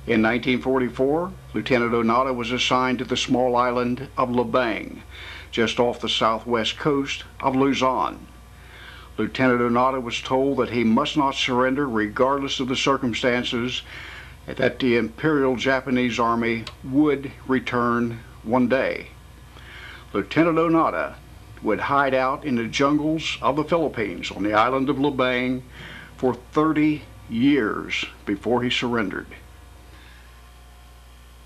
In 1944, Lieutenant Onoda was assigned to the small island of Lubang, just off the southwest coast of Luzon. Lieutenant Onoda was told that he must not surrender regardless of the circumstances, and that the Imperial Japanese Army would return one day. Lieutenant Onoda would hide out in the jungles of the Philippines on the island of Lubang for 30 years before he surrendered.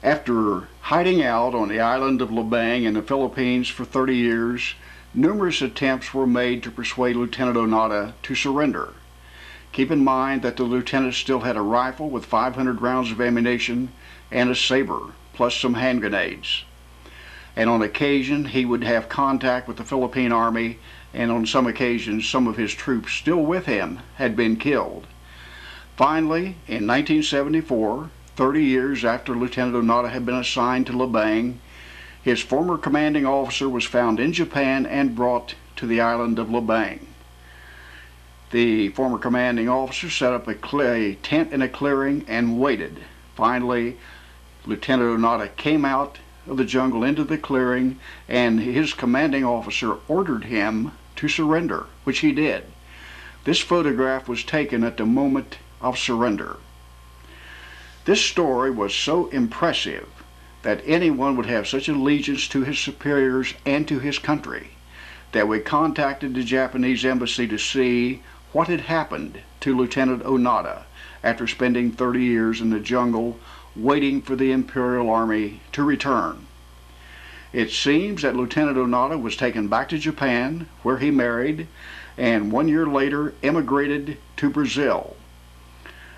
After hiding out on the island of Lubang in the Philippines for 30 years, numerous attempts were made to persuade Lieutenant Onoda to surrender. Keep in mind that the lieutenant still had a rifle with 500 rounds of ammunition and a saber, plus some hand grenades. And on occasion he would have contact with the Philippine Army, and on some occasions some of his troops still with him had been killed. Finally, in 1974, 30 years after Lieutenant Onoda had been assigned to Lubang, his former commanding officer was found in Japan and brought to the island of Lubang. The former commanding officer set up a tent in a clearing and waited. Finally, Lieutenant Onoda came out of the jungle into the clearing, and his commanding officer ordered him to surrender, which he did. This photograph was taken at the moment of surrender. This story was so impressive that anyone would have such allegiance to his superiors and to his country that we contacted the Japanese embassy to see what had happened to Lieutenant Onoda after spending 30 years in the jungle waiting for the Imperial Army to return. It seems that Lieutenant Onoda was taken back to Japan, where he married, and 1 year later emigrated to Brazil.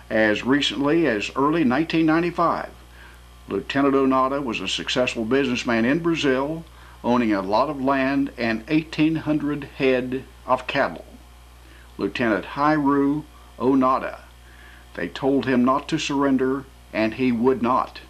As recently as early 1995, Lieutenant Onoda was a successful businessman in Brazil, owning a lot of land and 1,800 head of cattle. Lieutenant Hiroo Onoda. They told him not to surrender, and he would not.